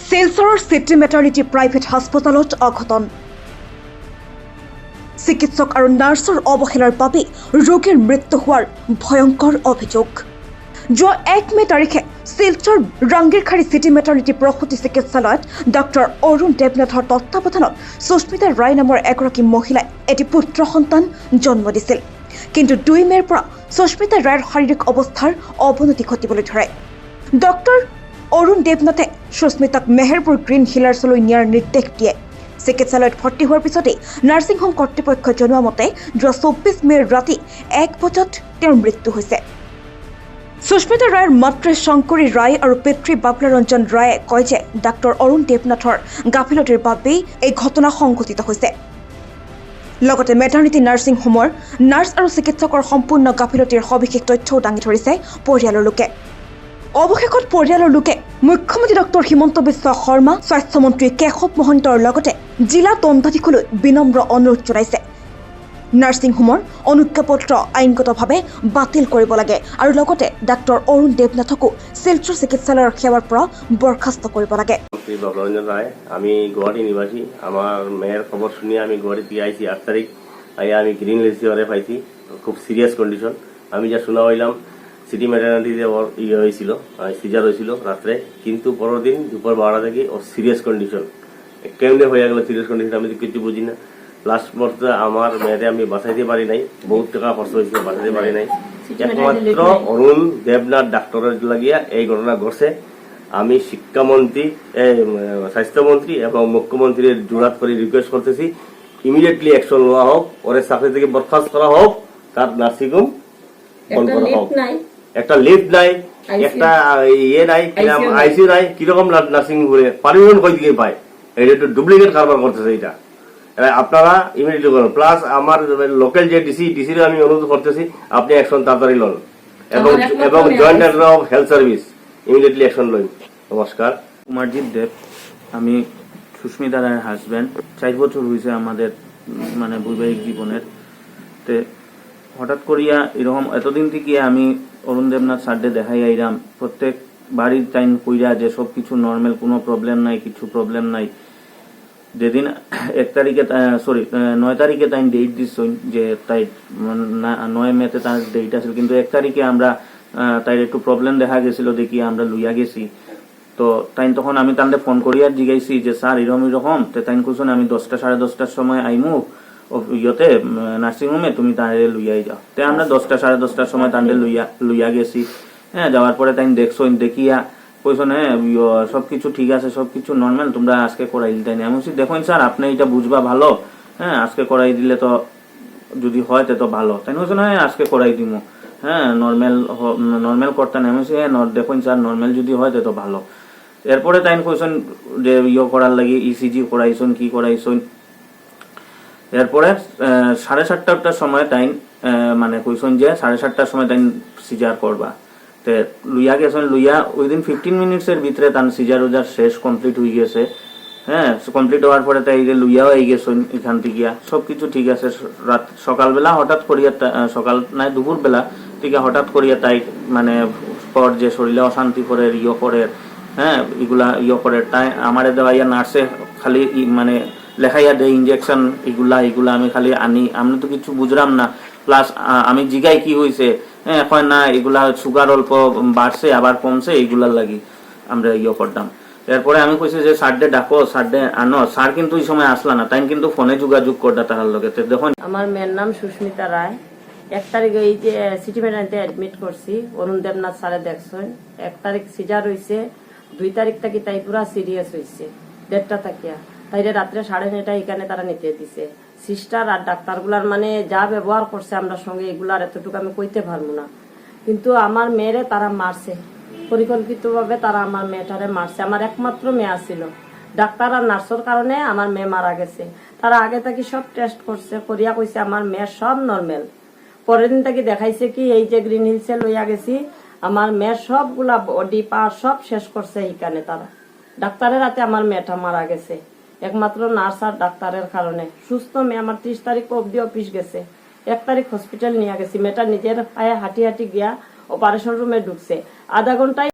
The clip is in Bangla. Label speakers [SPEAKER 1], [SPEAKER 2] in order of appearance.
[SPEAKER 1] শিলচৰৰ চিটি মেটাৰ্নিটি প্ৰাইভেট হাস্পতালত অঘটন। চিকিৎসক আৰু নাৰ্ছৰ অৱহেলাৰ বাবে ৰোগীৰ মৃত্যু হোৱাৰ ভয়ংকৰ অভিযোগ। যোৱা 1 মে তাৰিখে শিলচৰ ৰাংগিৰখাৰী চিটি মেটাৰ্নিটি প্ৰসূতি চিকিৎসালয়ত ডক্টৰ অৰুণ দেৱনাথৰ তত্ত্বাৱধানত সুস্মিতা ৰায় নামৰ এগৰাকী মহিলাই এটি পুত্ৰ সন্তান জন্ম দিছিল। কিন্তু 2 মেৰ পৰা সুস্মিতা ৰায়ৰ শাৰীৰিক অৱস্থাৰ অৱনতি ঘটিবলৈ ধৰে। ডক্টৰ অৰুণ দেৱনাথে সুস্মিতাক মেহেৰপুৰ গ্ৰীণ হিলাৰ্ছলৈ নিয়াৰ নিৰ্দেশ দিয়ে। চিকিৎসালয়ত ভৰ্তি হোৱাৰ পিছতেই নাৰ্ছিং হোম কৰ্তৃপক্ষই জনোৱা মতে যোৱা 24 মেৰ ৰাতি 1 বজাত তেওঁৰ মৃত্যু হৈছে। সুস্মিতা ৰায়ৰ মাতৃ শংকৰী ৰায় আৰু পিতৃ বাবলা ৰঞ্জন ৰায়ে কয় যে ডাক্তৰ অৰুণ দেৱনাথৰ গাফিলতিৰ বাবেই এই ঘটনা সংঘটিত হৈছে। লগতে মেটাৰ্নিটি নাৰ্ছিং হোমৰ নাৰ্ছ আৰু চিকিৎসকৰ সম্পূৰ্ণ গাফিলতিৰ সবিশেষ তথ্যও দাঙি ধৰিছে পৰিয়ালৰ লোকে। অৱশেষত পৰিয়ালৰ লোকে মুখ্যমন্ত্ৰী ডক্টৰ হিমন্ত বিশ্ব শৰ্মা, স্বাস্থ্যমন্ত্ৰী কেশৱ মহন্তৰ লগতে জিলা দণ্ডাধীশলৈ বিনম্ৰ অনুৰোধ জনাইছে। নাৰ্ছিং হোমৰ অনুজ্ঞাপত্ৰ আইনগতভাৱে বাতিল কৰিব লাগে আৰু লগতে ডাক্তৰ অৰুণ দেৱনাথকো শিলচৰ চিকিৎসালয়ৰ সেৱাৰ পৰা বৰখাস্ত কৰিব লাগে।
[SPEAKER 2] বাবলা রঞ্জন রায়, আমি গুয়াহাটি নিবাসী। আমার মেয়ের খবর শুনিয়ে আমি গুয়াহাটিতে আইসি 8 তারিখ। আইয়া আমি গ্রিন হিলার্সে পাইছি, খুব সিরিয়াস কন্ডিশন। আমি যা শোনা হইলাম সিটি ম্যাটার্নিটিতে ওর হয়েছিল, সিজার হয়েছিল রাত্রে, কিন্তু পরের দিন দুপুর 12টা থেকে ওর সিরিয়াস কন্ডিশন। কেমনে হয়ে গেল সিরিয়াস কন্ডিশন আমি তো কিছু বুঝি না। লাস্ট পর্যন্ত আমার মেয়েরে আমি বাঁচাইতে পারি নাই, বহুত টাকা খরচ হয়েছিল, বাঁচাইতে পারি নাই। একমাত্র অরুণ দেবনাথ ডাক্তারের লাগিয়া এই ঘটনা ঘটছে। আমি শিক্ষামন্ত্রী, স্বাস্থ্যমন্ত্রী এবং মুখ্যমন্ত্রীর জোরাত করে রিকোয়েস্ট করতেছি ইমিডিয়েটলি অ্যাকশন নেওয়া হোক, ওরে চাকরি থেকে বরখাস্ত করা হোক, তার নার্সিং হোম বন্ধ করা হোক। একটা লিফট নাই, একটা ইয়ে নাই, আইসিইউ নাই, কিরকম নার্সিং হোমে পারমিশন কই দিকে পায়? এটা একটু ডুপ্লিকেট কারবার করতেছে। এটা আপনারা ইমিডিয়েটলি করুন। প্লাস আমার লোকাল যে ডিসির আমি অনুরোধ করতেছি আপনি অ্যাকশন তাড়াতাড়ি লন এবং joint director of health service immediately action লন। নমস্কার,
[SPEAKER 3] কুমারজিৎ দেব। আমি সুস্মিতা রায়ের হাজব্যান্ড। 4 বছর হয়েছে আমাদের মানে বৈবাহিক জীবনের। তে হঠাৎ করিয়া এরকম এতদিন থেকে আমি অরুণ দেবনাথ সারডে দেখাই আইরাম, প্রত্যেক বাড়ির টাইম কইরা যে সব কিছু নর্মাল, কোনো প্রবলেম নাই, কিছু প্রবলেম নাই। যেদিন 9 তারিখে তাই ডেট দিচ্ছেন যে তাই 9 মেতে তার ডেট আছে, কিন্তু 1 তারিখে আমরা তাই একটু প্রবলেম দেখা গেছিল দেখি আমরা লইয়া গেছি। তো তাই তখন আমি তাদের ফোন করিয়া জিগাইছি যে স্যার এরকম এরকম, তো তাই কুসুন আমি 10টা সাড়ে 10টার সময় আইমু ইয়তে নার্সিং হোমে, তুমি তাহলে লইয়াই যাও। তাই আমরা 10টা সাড়ে 10টার সময় তাদের লইয়া গেছি। হ্যাঁ, যাওয়ার পরে তাই দেখছো দেখিয়া কইসন হ্যাঁ সবকিছু ঠিক আছে, সবকিছু নর্মাল, তোমরা আজকে করাই দিতে নি। আমি বলছি দেখুন স্যার আপনি এটা বুঝবা ভালো, হ্যাঁ আজকে করাই দিলে তো যদি হয় তো ভালো। তাই বলছেন হ্যাঁ আজকে করাই দিব, হ্যাঁ নর্মাল করতে নেই। আমি বলছি হ্যাঁ দেখুন স্যার নর্মাল যদি হয় তো ভালো। এরপরে তাই কইসন যে করার লাগি ইসিজি করাইছন, কি করাইছন। এরপরে 7:30টার সময় তাই মানে কইসন যে 7:30টার সময় তাই সিজার করবা। তে লইয়া গেছেন, লইয়া উইদিন 15 মিনিটসের ভিতরে তার সিজার উজার শেষ কমপ্লিট হয়ে গেছে। হ্যাঁ, কমপ্লিট হওয়ার পরে তাই লইয়াও হয়ে গেছেন এখান থেকে, সবকিছু ঠিক আছে। সকালবেলা হঠাৎ করিয়া, সকাল নাই দুপুর বেলা থেকে হঠাৎ করিয়া তাই মানে পর যে শরীরে অশান্তি করে করে, হ্যাঁ এগুলা করে তাই আমার দেওয়াইয়া নার্সে খালি মানে লেখাইয়া দেয় ইঞ্জেকশন, এগুলা আমি খালি আনি, আমি তো কিছু বুঝলাম না। প্লাস আমি জিগাই কি হয়েছে, হ্যাঁ এখন না এগুলা সুগার অল্প বাড়ছে আবার কমছে, এগুলার লাগি আমরা করতাম। এরপরে আমি কইছি যে স্যারডে ডাকো, স্যারডে আনো। স্যার কিন্তু এই সময় আসলা না, তাই কিন্তু ফোনে যোগাযোগ করতা তার লগে। দেখুন
[SPEAKER 4] আমার মেয়ের নাম সুস্মিতা রায়। 1 তারিখে এই যে সিটি মেটার্নিটিতে অ্যাডমিট করছি, অরুণ দেবনাথ স্যারে দেখছেন। 1 তারিখ সিজার হয়েছে, 2 তারিখ থেকে তাই পুরা সিরিয়াস হয়েছে 1:30টা থাকিয়া। তাই রাত্রে 9:30 এখানে তারা নিতে দিছে। সিস্টার আর ডাক্তারগুলার মানে যা ব্যবহার করছে আমরা সঙ্গে, এগুলার এতটুকু আমি কইতে পারবো না। কিন্তু আমার মেয়েরে তারা মারছে, পরিকল্পিতভাবে তারা আমার মেয়েটারে মারছে। আমার একমাত্র মেয়ে ছিল, ডাক্তার আর নার্সের কারণে আমার মেয়ে মারা গেছে। তারা আগে থেকে সব টেস্ট করছে, করিয়া কইছে আমার মেয়ে সব নর্মাল। পরের দিন থেকে দেখাইছে কি এই যে গ্রিন হিলসে লইয়া গেছি, আমার মেয়ের সবগুলা বডি পার্ট সব শেষ করছে এইখানে। তারা ডাক্তারের হাতে আমার মেয়েটা মারা গেছে, একমাত্র নার্স আর ডাক্তারের কারণে। সুস্থ মেয়ে আমার 30 তারিখ অব্দি অফিস গেছে, 1 তারিখ হসপিটাল নিয়ে গেছি। মেয়েটা নিজের পায়ে হাঁটি হাঁটি গিয়া অপারেশন রুমে ঢুকছে। আধা ঘন্টায়